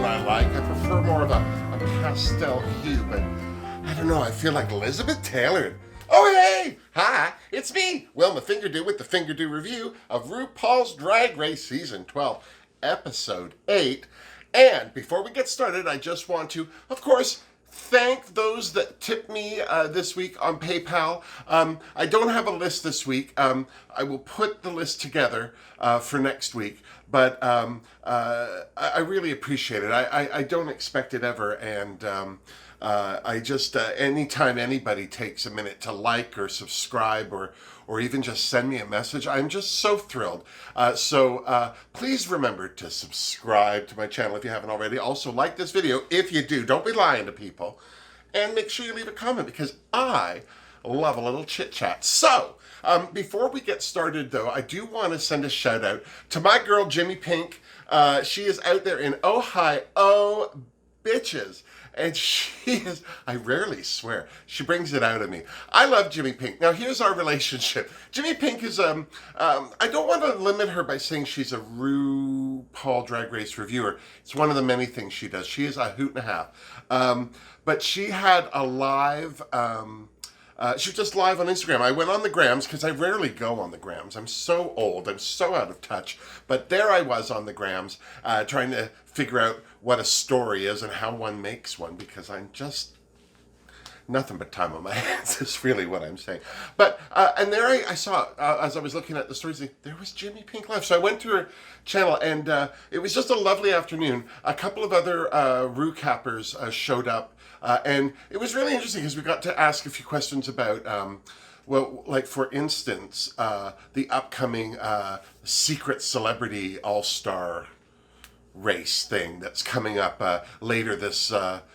that I like. I prefer more of a pastel hue, but I don't know, I feel like Elizabeth Taylor. Oh, hey! Hi, it's me, Wilma Fingerdoo, with the Fingerdoo review of RuPaul's Drag Race Season 12, Episode 8. And before we get started, I just want to, of course, thank those that tipped me this week on PayPal. I don't have a list this week. I will put the list together for next week. But I really appreciate it. I don't expect it ever. And I just, anytime anybody takes a minute to like or subscribe or even just send me a message, I'm just so thrilled. So please remember to subscribe to my channel if you haven't already. Also, like this video if you do. Don't be lying to people. And make sure you leave a comment because I love a little chit chat. So, before we get started though, I do want to send a shout out to my girl, Jimmy Pink. She is out there in Ohio, bitches. And she is, I rarely swear, she brings it out of me. I love Jimmy Pink. Now here's our relationship. Jimmy Pink is, I don't want to limit her by saying she's a RuPaul Drag Race reviewer. It's one of the many things she does. She is a hoot and a half. But she had a live, she was just live on Instagram. I went on the grams because I rarely go on the grams. I'm so old. I'm so out of touch. But there I was on the grams trying to figure out what a story is and how one makes one because I'm just nothing but time on my hands is really what I'm saying. But, and there I saw, as I was looking at the stories, there was Jimmy Pink live. So I went to her channel and it was just a lovely afternoon. A couple of other Ru-cappers showed up. And it was really interesting because we got to ask a few questions about, well, like for instance, the upcoming Secret Celebrity All-Star race thing that's coming up later this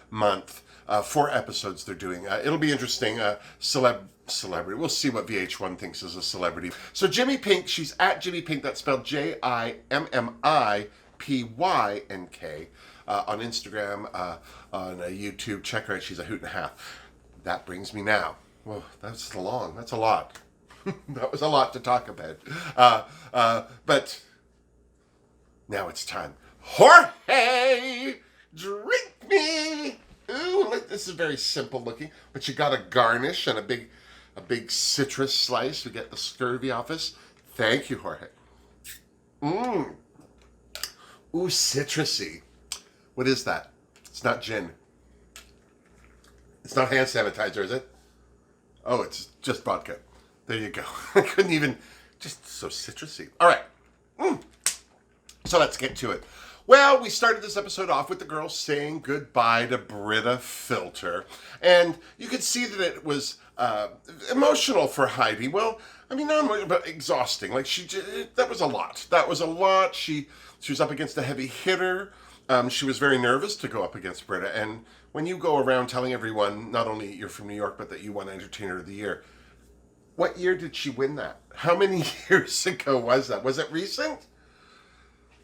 month. 4 episodes they're doing. It'll be interesting. Celebrity. We'll see what VH1 thinks is a celebrity. So Jimmy Pink, she's at Jimmy Pink. That's spelled JIMMIPYNK. On Instagram, on YouTube. Check her out. She's a hoot and a half. That brings me now. Whoa, that's long. That's a lot. That was a lot to talk about. But now it's time. Jorge, drink me. Ooh, look, this is very simple looking, but you got a garnish and a big citrus slice to get the scurvy off us. Thank you, Jorge. Ooh, citrusy. What is that? It's not gin. It's not hand sanitizer, is it? Oh, it's just vodka. There you go. I couldn't even, just so citrusy. All right. So let's get to it. Well, we started this episode off with the girls saying goodbye to Brita Filter. And you could see that it was emotional for Heidi. Well, I mean, not emotional, but exhausting. Like, that was a lot. That was a lot. She was up against a heavy hitter. She was very nervous to go up against Brita. And when you go around telling everyone, not only you're from New York, but that you won Entertainer of the Year, what year did she win that? How many years ago was that? Was it recent?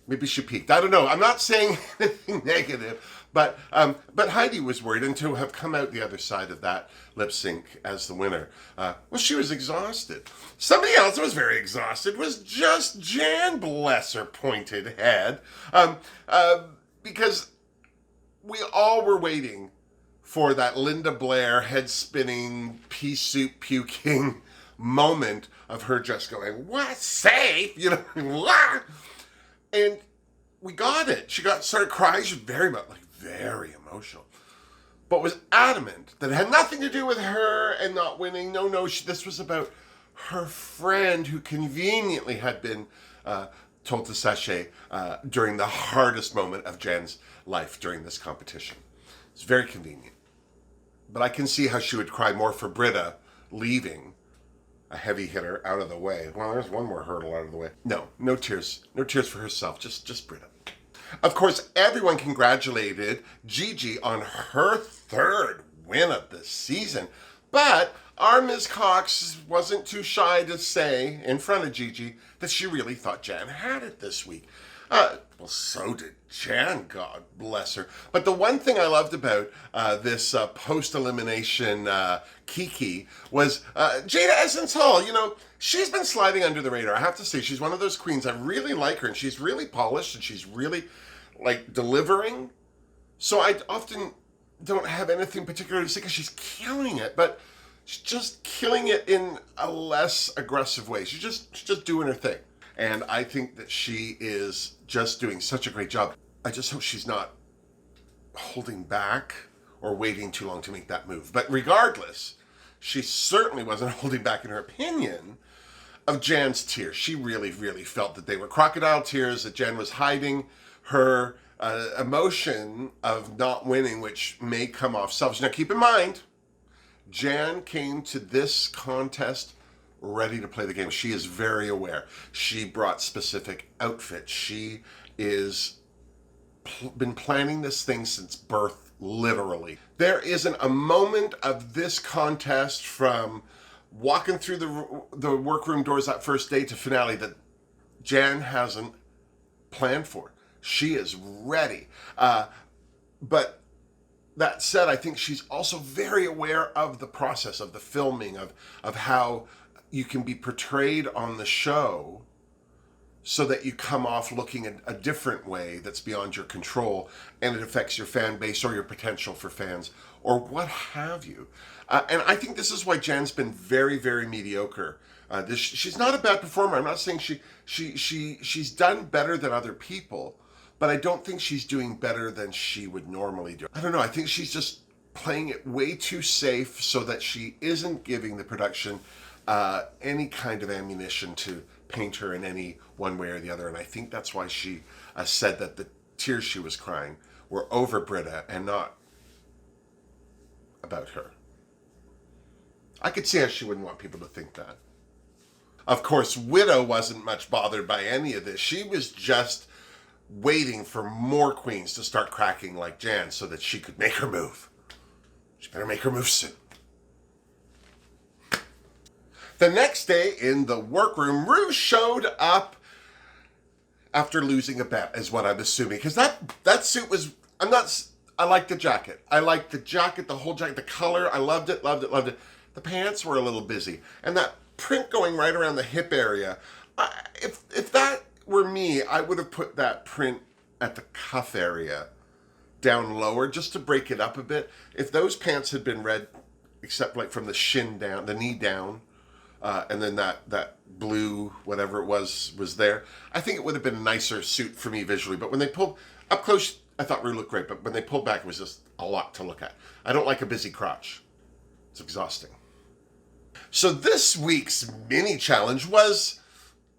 Maybe she peaked. I don't know. I'm not saying anything negative, but Heidi was worried, and to have come out the other side of that lip sync as the winner, well, she was exhausted. Somebody else who was very exhausted was just Jan, bless her pointed head, because we all were waiting for that Linda Blair head spinning, pea soup puking moment of her just going, "What, safe?" You know, "What?" And we got it. She started crying. She was very emotional. But was adamant that it had nothing to do with her and not winning. No, this was about her friend who conveniently had been told to sachet during the hardest moment of Jan's life during this competition. It's very convenient. But I can see how she would cry more for Brita leaving a heavy hitter out of the way. Well, there's one more hurdle out of the way. No tears. No tears for herself. Just Brita. Of course, everyone congratulated Gigi on her 3rd win of the season. But our Ms. Cox wasn't too shy to say in front of Gigi that she really thought Jan had it this week. Well, so did Jan, God bless her. But the one thing I loved about this post-elimination Kiki was Jada Essence Hall. You know, she's been sliding under the radar. I have to say, she's one of those queens. I really like her, and she's really polished, and she's really, like, delivering So I often don't have anything particular to say because she's killing it, but she's just killing it in a less aggressive way. She's just doing her thing. And I think that she is just doing such a great job. I just hope she's not holding back or waiting too long to make that move. But regardless, she certainly wasn't holding back in her opinion of Jan's tears. She really, really felt that they were crocodile tears, that Jan was hiding her emotion of not winning, which may come off selfish. Now, keep in mind, Jan came to this contest ready to play the game. She is very aware. She brought specific outfits. She is been planning this thing since birth, literally. There isn't a moment of this contest from walking through the workroom doors that first day to finale that Jan hasn't planned for. She is ready. But that said, I think she's also very aware of the process of the filming, of how you can be portrayed on the show so that you come off looking a different way that's beyond your control, and it affects your fan base or your potential for fans or what have you. And I think this is why Jan's been very, very mediocre. She's not a bad performer. I'm not saying she's done better than other people, but I don't think she's doing better than she would normally do. I don't know. I think she's just playing it way too safe so that she isn't giving the production any kind of ammunition to paint her in any one way or the other. And I think that's why she said that the tears she was crying were over Britta and not about her. I could see how she wouldn't want people to think that. Of course, Widow wasn't much bothered by any of this. She was just waiting for more queens to start cracking like Jan so that she could make her move. She better make her move soon. The next day in the workroom, Ru showed up after losing a bet, is what I'm assuming. Because that suit was, I liked the jacket. I liked the jacket, the whole jacket, the color. I loved it, loved it, loved it. The pants were a little busy. And that print going right around the hip area, if that were me, I would have put that print at the cuff area down lower just to break it up a bit. If those pants had been red, except like from the shin down, the knee down, and then that blue, whatever it was there, I think it would have been a nicer suit for me visually. But when they pulled up close, I thought Ru looked great. But when they pulled back, it was just a lot to look at. I don't like a busy crotch. It's exhausting. So this week's mini challenge was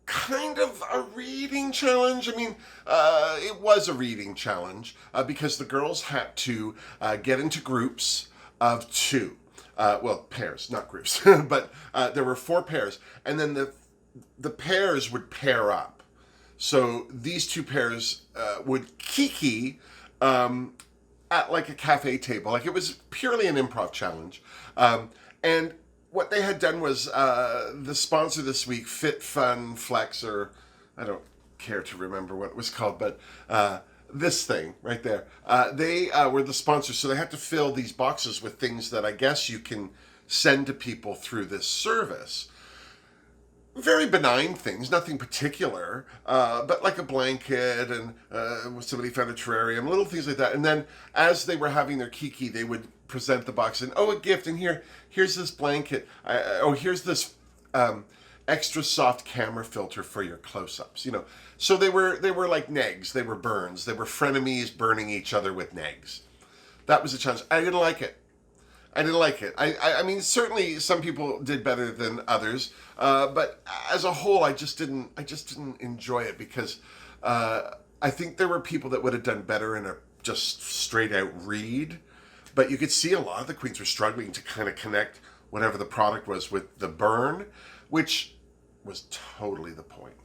kind of a reading challenge. I mean, it was a reading challenge because the girls had to get into groups of two. Pairs, not groups, but there were 4 pairs, and then the pairs would pair up. So these 2 pairs would kiki at like a cafe table. Like it was purely an improv challenge. And what they had done was the sponsor this week, Fit Fun Flex, or I don't care to remember what it was called, but this thing right there. They were the sponsors, so they had to fill these boxes with things that I guess you can send to people through this service. Very benign things, nothing particular, but like a blanket and somebody found a terrarium, little things like that. And then as they were having their kiki, they would present the box and, a gift, and here's this blanket. Here's this extra soft camera filter for your close-ups, So they were like negs, they were burns, they were frenemies burning each other with negs. That was a challenge. I didn't like it. I mean, certainly some people did better than others, but as a whole, I just didn't enjoy it because I think there were people that would have done better in a just straight out read, but you could see a lot of the queens were struggling to kind of connect whatever the product was with the burn, which was totally the point.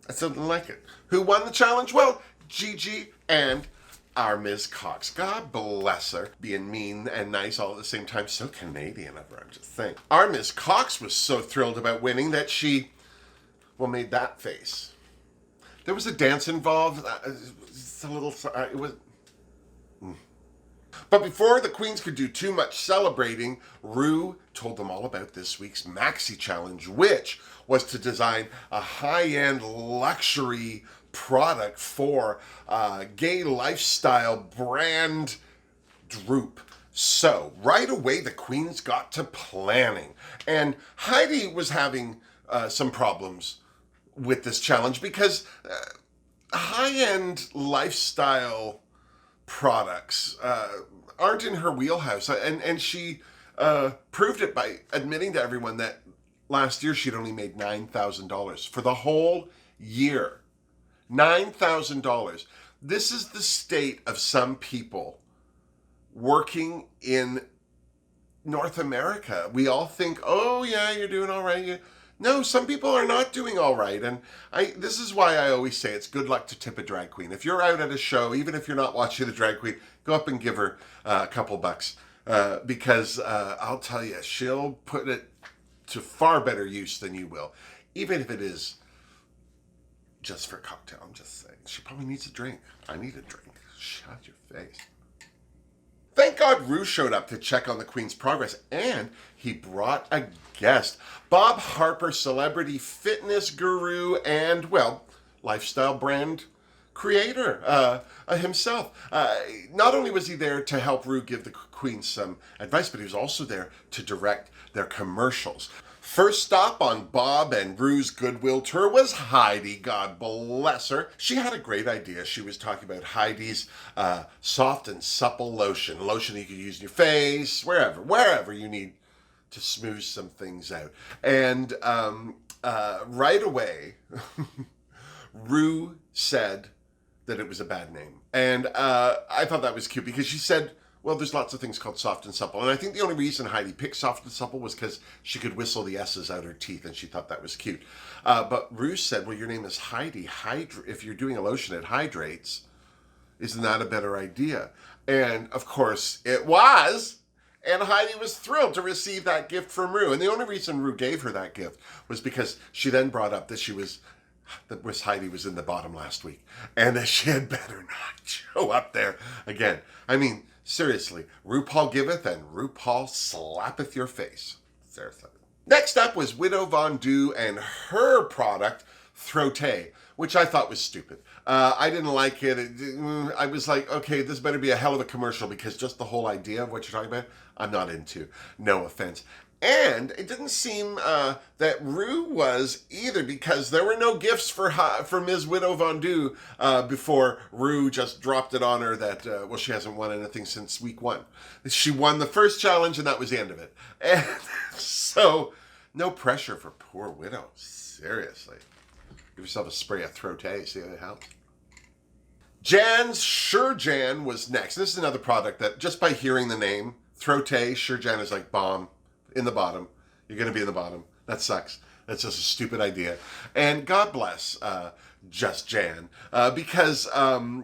I still didn't like it. Who won the challenge? Well, Gigi and our Ms. Cox. God bless her. Being mean and nice all at the same time. So Canadian of her, I'm just saying. Our Ms. Cox was so thrilled about winning that she, made that face. There was a dance involved. It's a little, it was... But before the queens could do too much celebrating, Ru told them all about this week's Maxi challenge, which was to design a high-end luxury product for gay lifestyle brand Droop. So right away the queens got to planning, and Heidi was having some problems with this challenge because high-end lifestyle products aren't in her wheelhouse, and she proved it by admitting to everyone that last year she'd only made $9,000 for the whole year. $9,000. This is the state of some people working in North America. We all think, oh yeah, you're doing all right. No, some people are not doing all right. And this is why I always say it's good luck to tip a drag queen. If you're out at a show, even if you're not watching the drag queen, go up and give her a couple bucks. Because I'll tell you, she'll put it to far better use than you will. Even if it is just for a cocktail, I'm just saying. She probably needs a drink. I need a drink. Shut your face. Thank God Ru showed up to check on the Queen's progress, and he brought a guest. Bob Harper, celebrity fitness guru and, well, lifestyle brand creator himself. Not only was he there to help Ru give the Queen some advice, but he was also there to direct their commercials. First stop on Bob and Ru's Goodwill tour was Heidi, God bless her. She had a great idea. She was talking about Heidi's soft and supple lotion. Lotion you could use in your face, wherever you need to smooth some things out. And right away, Ru said that it was a bad name. And I thought that was cute because she said, well, there's lots of things called soft and supple. And I think the only reason Heidi picked soft and supple was because she could whistle the S's out her teeth and she thought that was cute. But Ru said, well, your name is Heidi. If you're doing a lotion, it hydrates. Isn't that a better idea? And of course it was. And Heidi was thrilled to receive that gift from Ru. And the only reason Ru gave her that gift was because she then brought up that Heidi was in the bottom last week. And that she had better not show up there again. I mean, seriously, RuPaul giveth and RuPaul slappeth your face. Seriously. Next up was Widow Bon Dieu and her product, Throté, which I thought was stupid. I didn't like it. I was like, okay, this better be a hell of a commercial because just the whole idea of what you're talking about, I'm not into. No offense. And it didn't seem that Ru was either, because there were no gifts for Ms. Widow Von Dieu before Ru just dropped it on her that, well, she hasn't won anything since week 1. She won the first challenge and that was the end of it. And so, no pressure for poor Widow. Seriously. Give yourself a spray of Throté, see how it helps. Jan's Sure Jan was next. This is another product that, just by hearing the name, Throté, Sure Jan is like bomb. In the bottom. You're going to be in the bottom. That sucks. That's just a stupid idea. And God bless Just Jan. Because, oh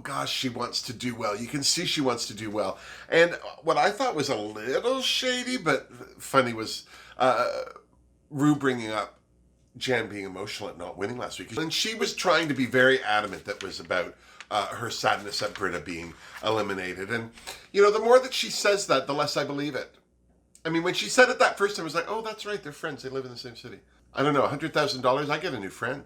gosh, she wants to do well. You can see she wants to do well. And what I thought was a little shady, but funny, was Ru bringing up Jan being emotional at not winning last week. And she was trying to be very adamant that was about her sadness at Britta being eliminated. And, you know, the more that she says that, the less I believe it. I mean, when she said it that first time, I was like, oh, that's right, they're friends. They live in the same city. I don't know, $100,000, I get a new friend.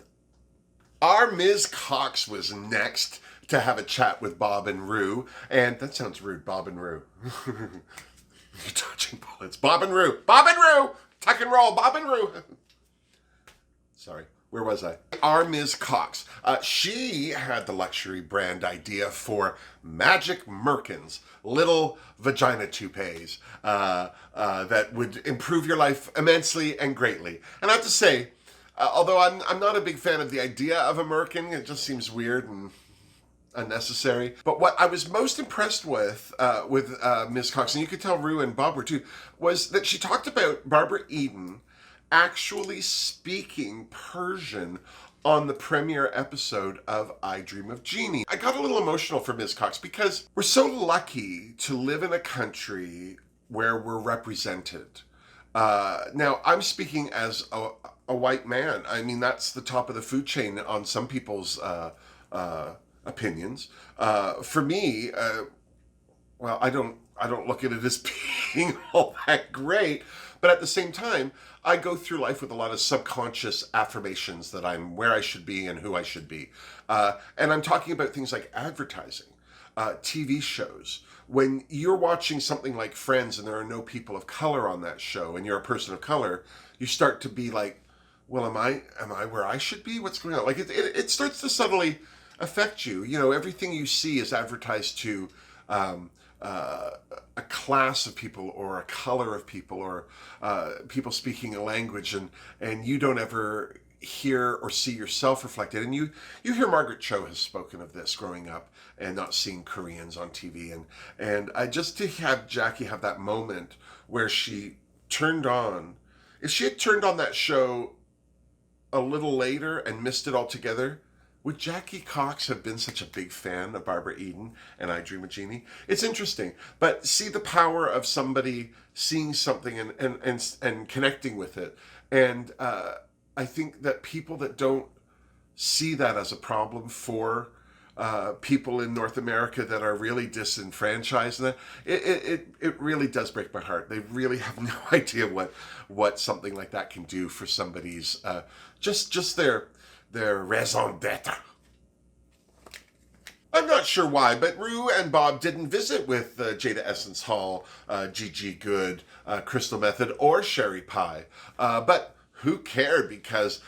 Our Ms. Cox was next to have a chat with Bob and Ru. And that sounds rude, Bob and Ru. You're dodging bullets. Bob and Ru. Bob and Ru! Tuck and roll, Bob and Ru. Sorry. Where was I? Our Ms. Cox. She had the luxury brand idea for Magic Merkins, little vagina toupees that would improve your life immensely and greatly. And I have to say, although I'm not a big fan of the idea of a merkin, it just seems weird and unnecessary. But what I was most impressed with Ms. Cox, and you could tell Ru and Bob were too, was that she talked about Barbara Eden actually speaking Persian on the premiere episode of I Dream of Jeannie. I got a little emotional for Ms. Cox because we're so lucky to live in a country where we're represented. Now, I'm speaking as a white man. I mean, that's the top of the food chain on some people's opinions. For me, well, I don't look at it as being all that great, but at the same time, I go through life with a lot of subconscious affirmations that I'm where I should be and who I should be. And I'm talking about things like advertising, TV shows. When you're watching something like Friends and there are no people of color on that show and you're a person of color, you start to be like, well, am I where I should be? What's going on? Like it starts to subtly affect you. You know, everything you see is advertised to um, a class of people or a color of people or people speaking a language, and you don't ever hear or see yourself reflected. And you hear Margaret Cho has spoken of this growing up and not seeing Koreans on TV, and I just to have Jackie have that moment where she turned on. If she had turned on that show a little later and missed it altogether, would Jackie Cox have been such a big fan of Barbara Eden and I Dream of Jeannie? It's interesting, but see the power of somebody seeing something and connecting with it. And I think that people that don't see that as a problem for people in North America that are really disenfranchised, and that it really does break my heart. They really have no idea what something like that can do for somebody's just their raison d'etre. I'm not sure why, but Rue and Bob didn't visit with Jada Essence Hall, Gigi Good, Crystal Method, or Cherie Pie. But who cared, because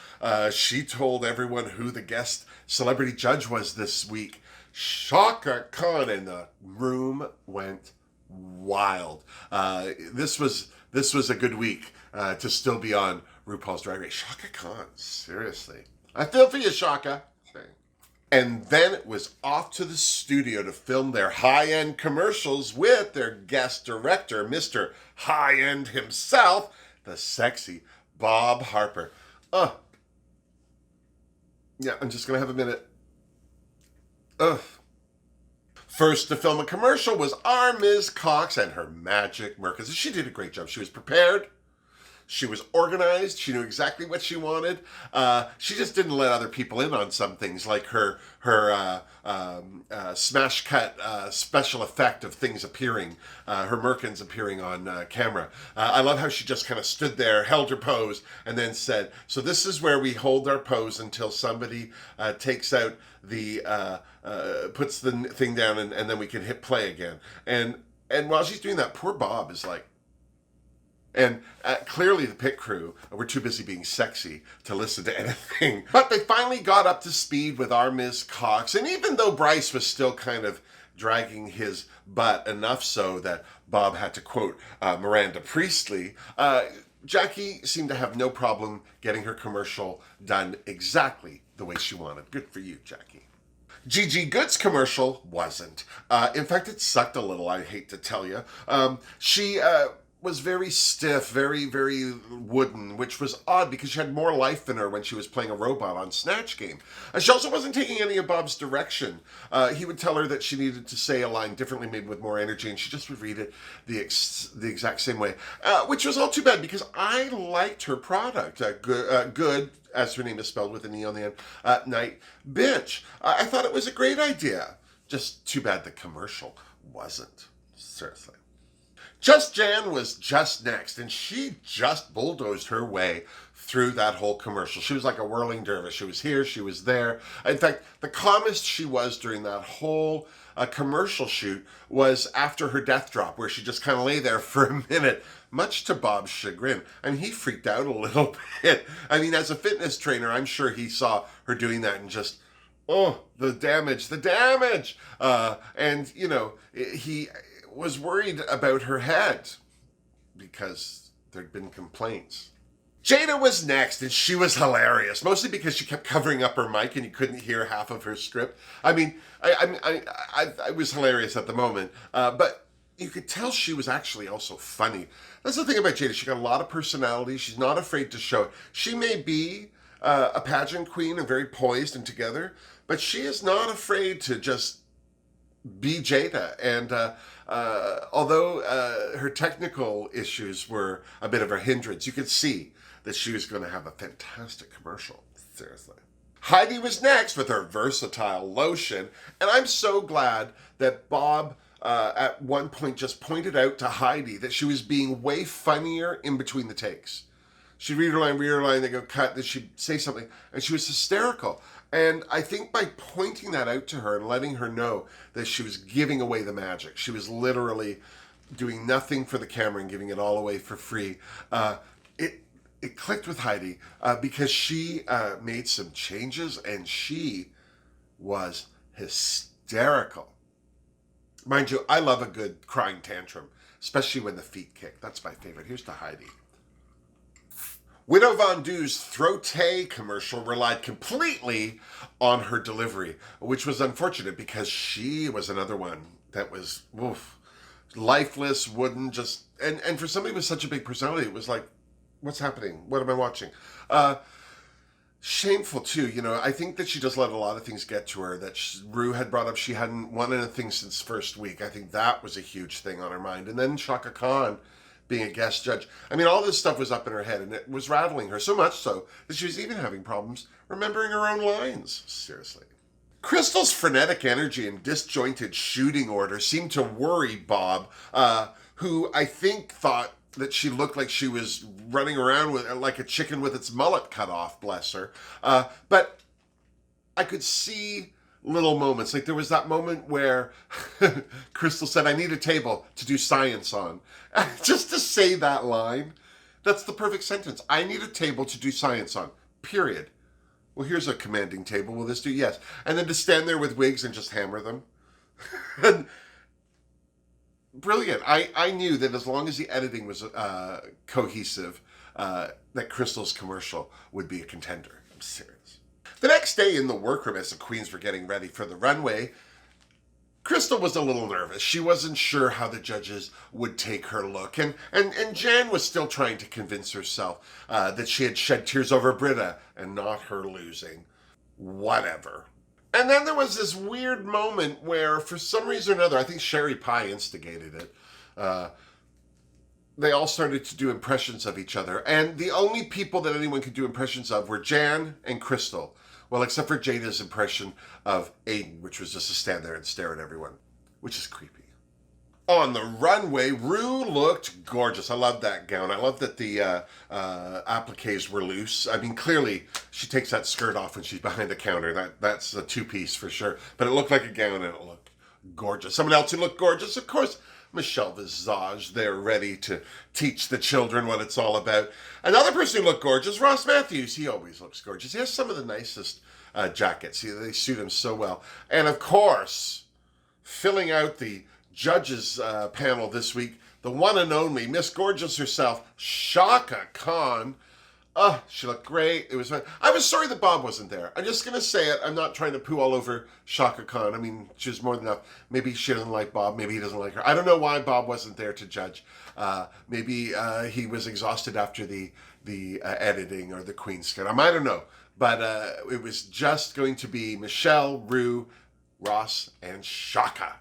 she told everyone who the guest celebrity judge was this week. Chaka Khan, and the room went wild. This was a good week to still be on RuPaul's Drag Race. Chaka Khan, seriously. I feel for you, Chaka. And then it was off to the studio to film their high-end commercials with their guest director, Mr. High-End himself, the sexy Bob Harper. Yeah, I'm just going to have a minute. First to film a commercial was our Ms. Cox and her magic markers. She did a great job. She was prepared. She was organized. She knew exactly what she wanted. She just didn't let other people in on some things, like her smash cut special effect of things appearing, her merkins appearing on camera. I love how she just kind of stood there, held her pose, and then said, "So this is where we hold our pose until somebody takes out the puts the thing down, and then we can hit play again." And while she's doing that, poor Bob is like. And clearly the pit crew were too busy being sexy to listen to anything. But they finally got up to speed with our Ms. Cox. And even though Bryce was still kind of dragging his butt enough so that Bob had to quote Miranda Priestley, Jackie seemed to have no problem getting her commercial done exactly the way she wanted. Good for you, Jackie. Gigi Good's commercial wasn't. In fact, it sucked a little, I hate to tell you. She was very stiff, very, very wooden, which was odd because she had more life in her when she was playing a robot on Snatch Game. She also wasn't taking any of Bob's direction. He would tell her that she needed to say a line differently, maybe with more energy, and she just would read it the exact same way, which was all too bad because I liked her product. Good, as her name is spelled with an E on the end, Night Bitch. I thought it was a great idea. Just too bad the commercial wasn't. Seriously. Just Jan was just next, and she just bulldozed her way through that whole commercial. She was like a whirling dervish. She was here, she was there. In fact, the calmest she was during that whole commercial shoot was after her death drop, where she just kind of lay there for a minute, much to Bob's chagrin. And he freaked out a little bit. I mean, as a fitness trainer, I'm sure he saw her doing that and just, oh, the damage. And, you know, he was worried about her head because there'd been complaints. Jada was next, and she was hilarious, mostly because she kept covering up her mic and you couldn't hear half of her script. I mean, I was hilarious at the moment, but you could tell she was actually also funny. That's the thing about Jada. She got a lot of personality. She's not afraid to show it. She may be a pageant queen and very poised and together, but she is not afraid to just be Jada. And although her technical issues were a bit of a hindrance, you could see that she was going to have a fantastic commercial. Seriously. Heidi was next with her versatile lotion, and I'm so glad that Bob at one point just pointed out to Heidi that she was being way funnier in between the takes. She'd read her line, they go cut, then she'd say something, and she was hysterical. And I think by pointing that out to her and letting her know that she was giving away the magic, she was literally doing nothing for the camera and giving it all away for free, it clicked with Heidi because she made some changes and she was hysterical. Mind you, I love a good crying tantrum, especially when the feet kick. That's my favorite. Here's to Heidi. Widow Von Du's Throat commercial relied completely on her delivery, which was unfortunate because she was another one that was lifeless, wooden, just and for somebody with such a big personality, it was like, what's happening? What am I watching? Shameful too, you know. I think that she just let a lot of things get to her. That Rue had brought up she hadn't won anything since first week. I think that was a huge thing on her mind. And then Chaka Khan being a guest judge. I mean, all this stuff was up in her head, and it was rattling her so much so that she was even having problems remembering her own lines. Seriously. Crystal's frenetic energy and disjointed shooting order seemed to worry Bob, who I think thought that she looked like she was running around with like a chicken with its mullet cut off, bless her. But I could see little moments. Like there was that moment where Crystal said, I need a table to do science on. Just to say that line, that's the perfect sentence. I need a table to do science on, period. Well, here's a commanding table. Will this do? Yes. And then to stand there with wigs and just hammer them. And brilliant. I knew that as long as the editing was cohesive, that Crystal's commercial would be a contender. I'm serious. The next day in the workroom, as the queens were getting ready for the runway, Crystal was a little nervous. She wasn't sure how the judges would take her look. And Jan was still trying to convince herself that she had shed tears over Britta and not her losing. Whatever. And then there was this weird moment where, for some reason or another, I think Cherie Pie instigated it. They all started to do impressions of each other. And the only people that anyone could do impressions of were Jan and Crystal. Well, except for Jada's impression of Aiden, which was just to stand there and stare at everyone, which is creepy. On the runway, Rue looked gorgeous. I love that gown. I love that the appliques were loose. I mean, clearly, she takes that skirt off when she's behind the counter. That's a two-piece for sure. But it looked like a gown and it looked gorgeous. Someone else who looked gorgeous, of course, Michelle Visage. They're ready to teach the children what it's all about. Another person who looked gorgeous, Ross Matthews. He always looks gorgeous. He has some of the nicest jackets. They suit him so well. And of course, filling out the judges panel this week, the one and only Miss Gorgeous herself, Chaka Khan. She looked great. It was fun. I was sorry that Bob wasn't there. I'm just going to say it. I'm not trying to poo all over Chaka Khan. I mean, she was more than enough. Maybe she doesn't like Bob. Maybe he doesn't like her. I don't know why Bob wasn't there to judge. Maybe he was exhausted after the editing or the Queen scandal. I don't know. But it was just going to be Michelle, Rue, Ross, and Chaka.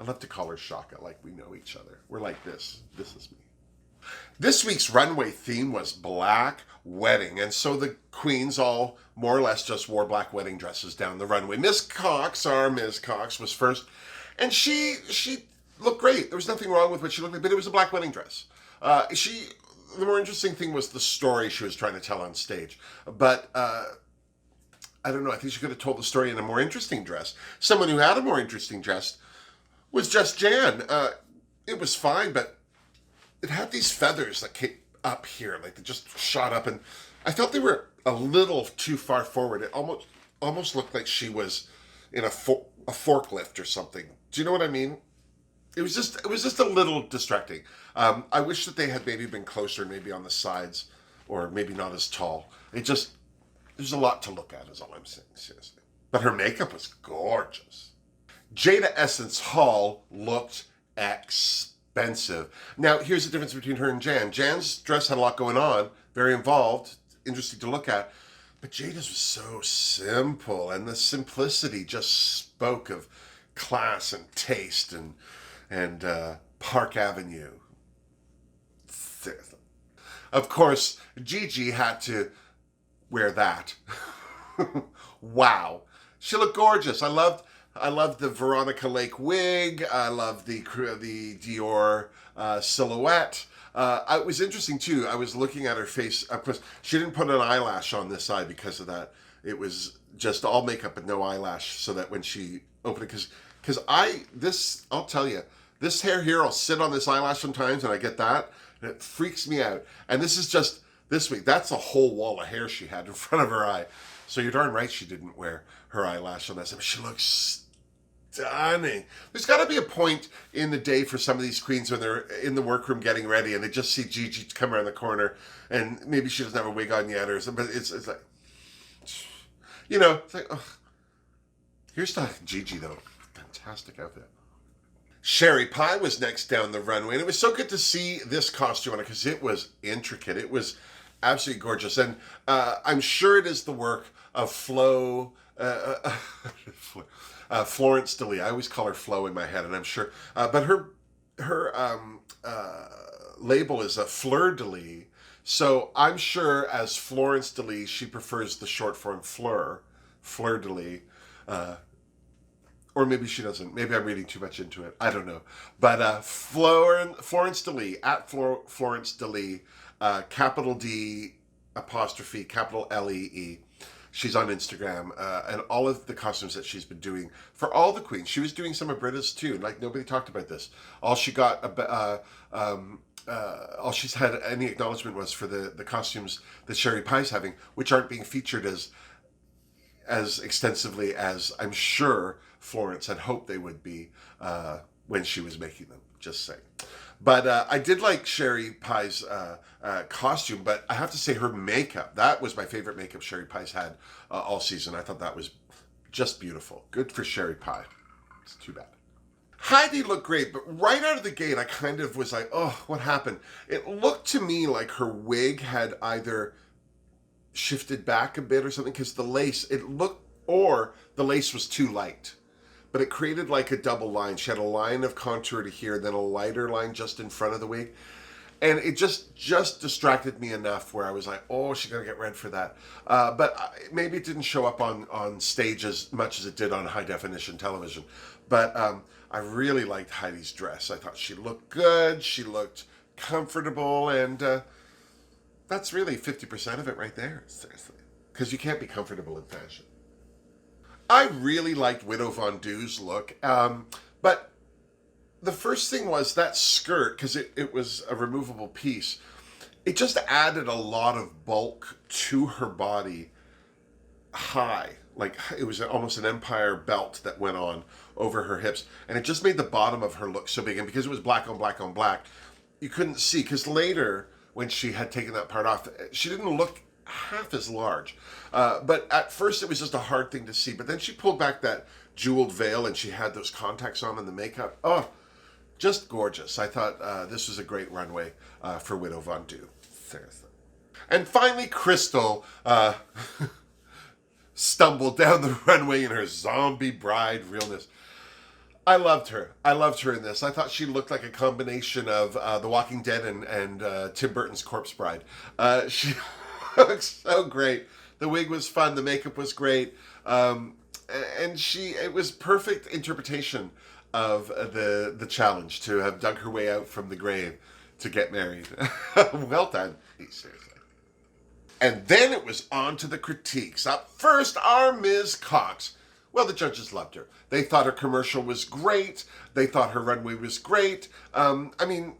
I love to call her Chaka, like we know each other. We're like this. This is me. This week's runway theme was Black Wedding, and so the queens all more or less just wore black wedding dresses down the runway. Miss Cox, our Ms. Cox, was first, and she looked great. There was nothing wrong with what she looked like, but it was a black wedding dress. The more interesting thing was the story she was trying to tell on stage, but I don't know. I think she could have told the story in a more interesting dress. Someone who had a more interesting dress was just Jan. It was fine, but it had these feathers that came up here, like they just shot up, and I felt they were a little too far forward. It almost looked like she was in a forklift or something. Do you know what I mean? It was just a little distracting. I wish that they had maybe been closer, maybe on the sides, or maybe not as tall. There's a lot to look at, is all I'm saying, seriously. But her makeup was gorgeous. Jada Essence Hall looked expensive. Now, here's the difference between her and Jan. Jan's dress had a lot going on, very involved, interesting to look at. But Jada's was so simple, and the simplicity just spoke of class and taste and Park Avenue. Of course, Gigi had to wear that. Wow. She looked gorgeous. I loved the Veronica Lake wig. I loved the Dior silhouette. It was interesting too. I was looking at her face up close. She didn't put an eyelash on this side because of that. It was just all makeup and no eyelash, so that when she opened it, I'll tell you, this hair here, I'll sit on this eyelash sometimes and I get that, and it freaks me out. And this is just this week. That's a whole wall of hair she had in front of her eye. So you're darn right she didn't wear her eyelash on that. She looks stunning. There's got to be a point in the day for some of these queens when they're in the workroom getting ready and they just see Gigi come around the corner and maybe she doesn't have a wig on yet or something, but it's like, it's like, oh. Here's the Gigi though. Fantastic outfit. Cherie Pie was next down the runway, and it was so good to see this costume on her because it was intricate. It was absolutely gorgeous, and I'm sure it is the work of Florence DeLee. I always call her Flo in my head, and I'm sure, but her label is a Fleur DeLee. So I'm sure as Florence DeLee, she prefers the short form Fleur DeLee. Or maybe she doesn't. Maybe I'm reading too much into it. I don't know. But Florence DeLee, at Florence DeLee, capital D apostrophe, capital Lee. She's on Instagram. And all of the costumes that she's been doing for all the queens. She was doing some of Britta's too. Like, nobody talked about this. All she's had any acknowledgement was for the costumes that Cherie Pie's having, which aren't being featured as extensively as I'm sure Florence had hoped they would be when she was making them, just saying. But I did like Cherie Pie's costume, but I have to say her makeup, that was my favorite makeup Cherie Pie's had all season. I thought that was just beautiful. Good for Cherie Pie. It's too bad. Heidi looked great, but right out of the gate, I kind of was like, oh, what happened? It looked to me like her wig had either shifted back a bit or something, because the lace, or the lace was too light. But it created like a double line. She had a line of contour to here, then a lighter line just in front of the wig. And it just distracted me enough where I was like, oh, she's going to get red for that. But maybe it didn't show up on stage as much as it did on high definition television. But I really liked Heidi's dress. I thought she looked good. She looked comfortable. And that's really 50% of it right there, seriously. Because you can't be comfortable in fashion. I really liked Widow Von Du's look, but the first thing was that skirt, because it was a removable piece, it just added a lot of bulk to her body high. Like, it was almost an empire belt that went on over her hips, and it just made the bottom of her look so big. And because it was black on black on black, you couldn't see, because later, when she had taken that part off, she didn't look half as large. But at first it was just a hard thing to see. But then she pulled back that jeweled veil and she had those contacts on and the makeup. Oh, just gorgeous. I thought this was a great runway for Widow Von Du. Seriously. And finally, Crystal stumbled down the runway in her zombie bride realness. I loved her. I loved her in this. I thought she looked like a combination of The Walking Dead and Tim Burton's Corpse Bride. She looks so great. The wig was fun. The makeup was great. And it was perfect interpretation of the challenge to have dug her way out from the grave to get married. Well done. Seriously. And then it was on to the critiques. Up first, our Ms. Cox. Well, the judges loved her. They thought her commercial was great. They thought her runway was great. Nothing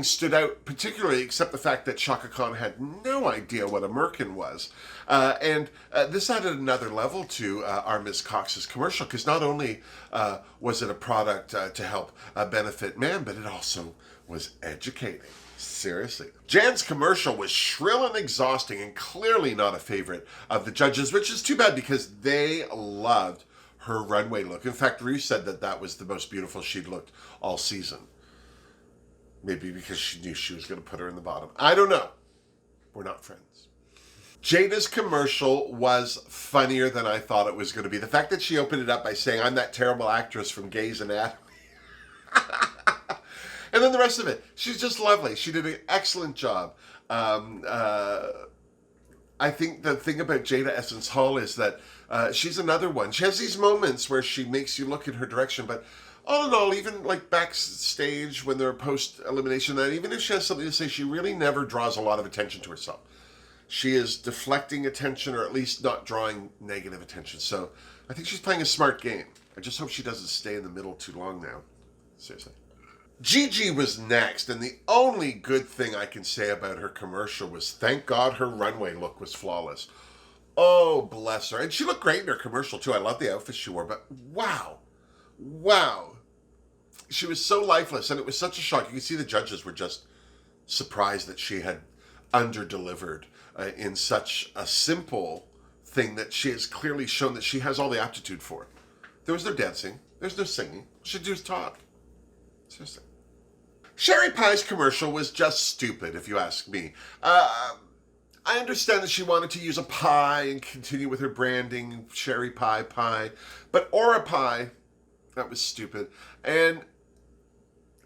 stood out particularly except the fact that Chaka Khan had no idea what a merkin was. And this added another level to our Ms. Cox's commercial, because not only was it a product to help benefit men, but it also was educating. Seriously. Jan's commercial was shrill and exhausting and clearly not a favorite of the judges, which is too bad because they loved her runway look. In fact, Ruth said that was the most beautiful she'd looked all season. Maybe because she knew she was going to put her in the bottom. I don't know. We're not friends. Jada's commercial was funnier than I thought it was going to be. The fact that she opened it up by saying, "I'm that terrible actress from Grey's Anatomy." And then the rest of it, she's just lovely. She did an excellent job. I think the thing about Jada Essence Hall is that she's another one. She has these moments where she makes you look in her direction, but all in all, even like backstage when they're post-elimination, that even if she has something to say, she really never draws a lot of attention to herself. She is deflecting attention, or at least not drawing negative attention. So I think she's playing a smart game. I just hope she doesn't stay in the middle too long now. Seriously. Gigi was next, and the only good thing I can say about her commercial was thank God her runway look was flawless. Oh, bless her. And she looked great in her commercial, too. I love the outfit she wore, but wow. Wow. She was so lifeless, and it was such a shock. You can see the judges were just surprised that she had under-delivered in such a simple thing that she has clearly shown that she has all the aptitude for. There was no dancing. There's no singing. She just talk. Seriously. Cherie Pie's commercial was just stupid, if you ask me. I understand that she wanted to use a pie and continue with her branding, Cherie Pie pie, but Aura Pie, that was stupid. And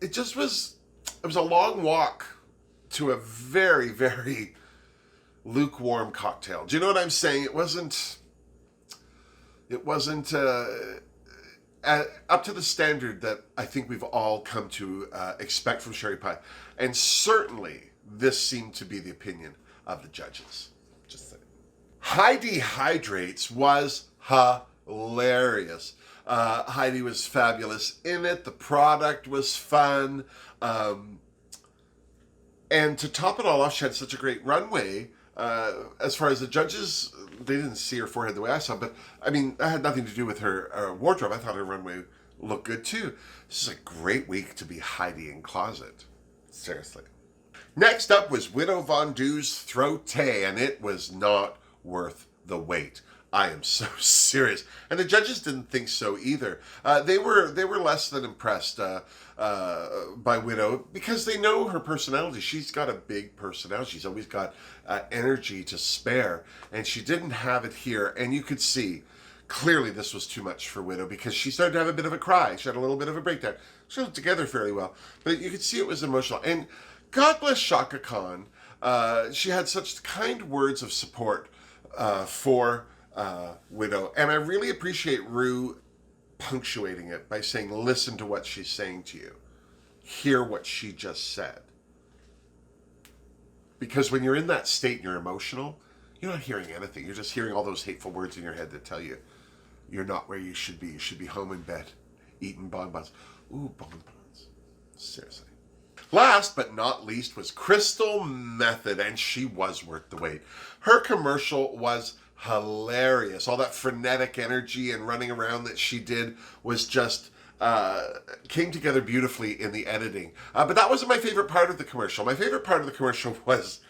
it just was, it was a long walk to a very, very lukewarm cocktail. Do you know what I'm saying? It wasn't up to the standard that I think we've all come to expect from Cherie Pie. And certainly this seemed to be the opinion of the judges. Just saying. Heidi Hydrates was hilarious. Heidi was fabulous in it. The product was fun. And to top it all off, she had such a great runway. As far as the judges, they didn't see her forehead the way I saw, but I mean, that had nothing to do with her wardrobe. I thought her runway looked good too. This is a great week to be Heidi in closet. Seriously. Next up was Widow Bon Dieu's Throatay, and it was not worth the wait. I am so serious. And the judges didn't think so either. They were less than impressed by Widow because they know her personality. She's got a big personality. She's always got energy to spare, and she didn't have it here. And you could see clearly this was too much for Widow because she started to have a bit of a cry. She had a little bit of a breakdown. She held it together fairly well, but you could see it was emotional. And God bless Chaka Khan. She had such kind words of support for Widow, and I really appreciate Ru punctuating it by saying, listen to what she's saying to you. Hear what she just said. Because when you're in that state and you're emotional, you're not hearing anything. You're just hearing all those hateful words in your head that tell you you're not where you should be. You should be home in bed, eating bonbons. Ooh, bonbons. Seriously. Last but not least was Crystal Method, and she was worth the wait. Her commercial was hilarious. All that frenetic energy and running around that she did was just came together beautifully in the editing. But that wasn't my favorite part of the commercial. My favorite part of the commercial was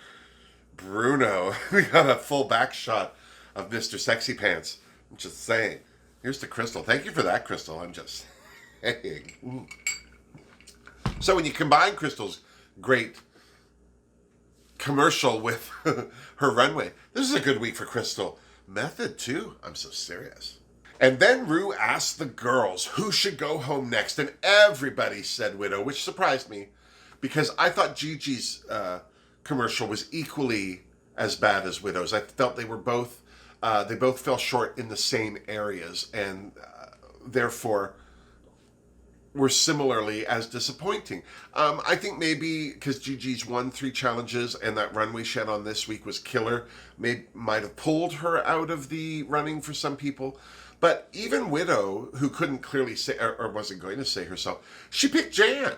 Bruno. We got a full back shot of Mr. Sexy Pants. I'm just saying. Here's to Crystal. Thank you for that, Crystal. I'm just saying. So when you combine Crystal's great commercial with her runway, this is a good week for Crystal Method too. I'm so serious. And then Ru asked the girls who should go home next, and everybody said Widow, which surprised me because I thought Gigi's commercial was equally as bad as Widow's. I felt they both fell short in the same areas, and therefore were similarly as disappointing. I think maybe because Gigi's won 3 challenges and that runway she had on this week was killer, might have pulled her out of the running for some people. But even Widow, who couldn't clearly say, or wasn't going to say herself, she picked Jan.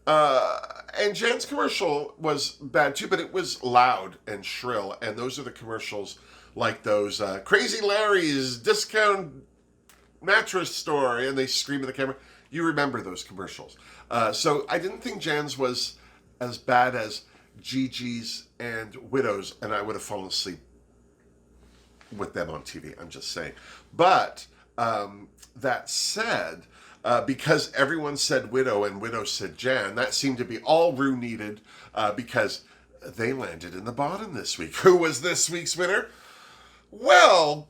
And Jan's commercial was bad too, but it was loud and shrill. And those are the commercials like those Crazy Larry's discount mattress store, and they scream at the camera. You remember those commercials. So I didn't think Jan's was as bad as Gigi's and Widow's, and I would have fallen asleep with them on TV, I'm just saying. But that said, because everyone said Widow and Widow said Jan, that seemed to be all Ru needed because they landed in the bottom this week. Who was this week's winner? Well,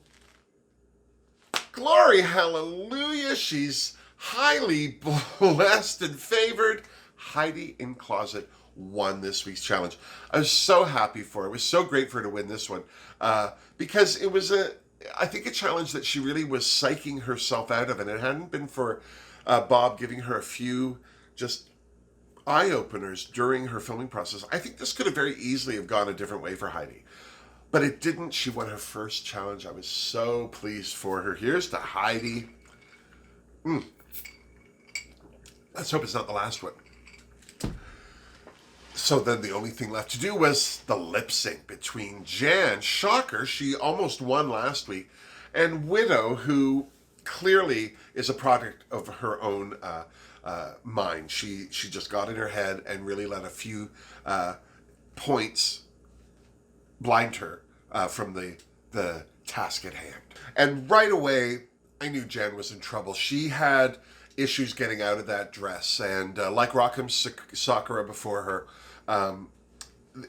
glory, hallelujah, she's highly blessed and favored. Heidi in closet won this week's challenge. I was so happy for her. It was so great for her to win this one because it was I think a challenge that she really was psyching herself out of, and it hadn't been for Bob giving her a few just eye-openers during her filming process. I think this could have very easily have gone a different way for Heidi. But it didn't. She won her first challenge. I was so pleased for her. Here's to Heidi. Let's hope it's not the last one. So then the only thing left to do was the lip sync between Jan, shocker, she almost won last week, and Widow, who clearly is a product of her own mind. She just got in her head and really let a few points blind her from the task at hand. And right away, I knew Jan was in trouble. She had issues getting out of that dress, and like Rock'em Sakura before her,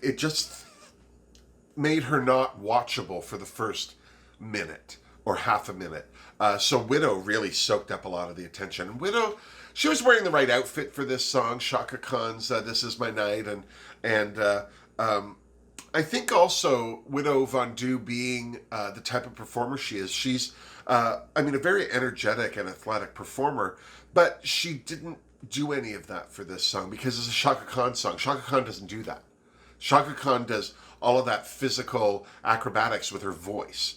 it just made her not watchable for the first minute or half a minute. So Widow really soaked up a lot of the attention. And Widow, she was wearing the right outfit for this song, Chaka Khan's "This Is My Night," and I think also Widow Bon Dieu being the type of performer she is, she's, a very energetic and athletic performer, but she didn't do any of that for this song because it's a Chaka Khan song. Chaka Khan doesn't do that. Chaka Khan does all of that physical acrobatics with her voice.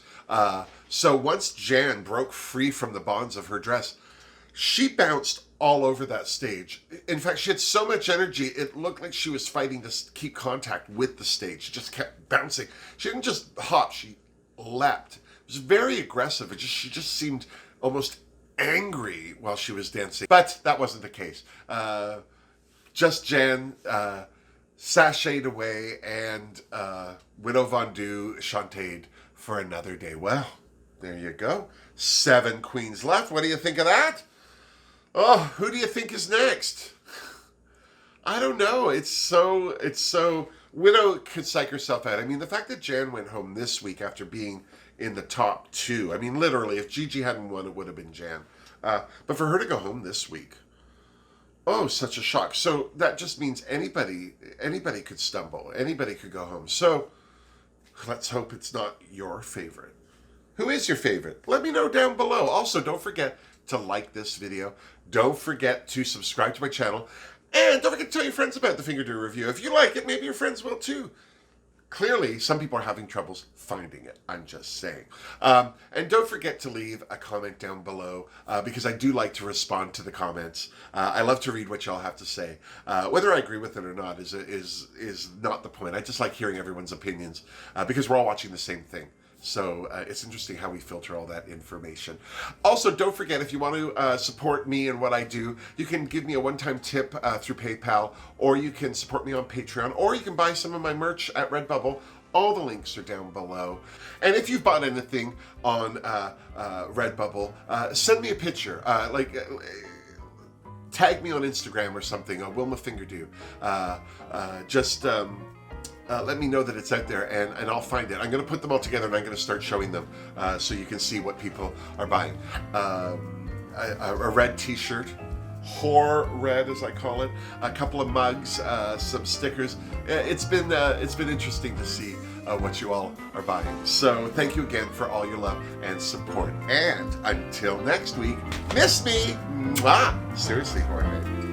So once Jan broke free from the bonds of her dress, she bounced all over that stage. In fact, she had so much energy, it looked like she was fighting to keep contact with the stage. She just kept bouncing. She didn't just hop, she leapt. It was very aggressive. She just seemed almost angry while she was dancing. But that wasn't the case. Just Jan sashayed away, and Widow Bon Dieu chanted for another day. Well, there you go. 7 queens left. What do you think of that? Oh, who do you think is next? I don't know. It's so Widow could psych herself out. I mean, the fact that Jan went home this week after being in the top 2. I mean, literally, if Gigi hadn't won, it would have been Jan. But for her to go home this week, oh, such a shock. So that just means anybody could stumble. Anybody could go home. So let's hope it's not your favorite. Who is your favorite? Let me know down below. Also, don't forget to like this video. Don't forget to subscribe to my channel. And don't forget to tell your friends about the Fingerdoo review. If you like it, maybe your friends will too. Clearly, some people are having troubles finding it. I'm just saying. And don't forget to leave a comment down below because I do like to respond to the comments. I love to read what y'all have to say. Whether I agree with it or not is not the point. I just like hearing everyone's opinions because we're all watching the same thing. So it's interesting how we filter all that information. Also, don't forget, if you want to support me and what I do, you can give me a one-time tip through PayPal, or you can support me on Patreon, or you can buy some of my merch at Redbubble. All the links are down below. And if you've bought anything on Redbubble, send me a picture. Tag me on Instagram or something, Wilma Fingerdoo. Let me know that it's out there, and I'll find it. I'm going to put them all together, and I'm going to start showing them so you can see what people are buying. A red t-shirt, whore red as I call it, a couple of mugs, some stickers. It's been interesting to see what you all are buying. So thank you again for all your love and support. And until next week, miss me. Mwah! Seriously, Jorge.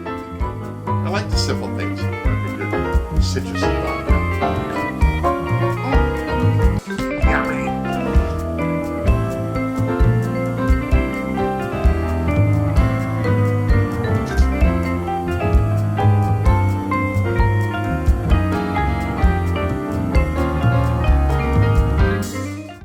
I like the simple things. Like a good citrus and vodka.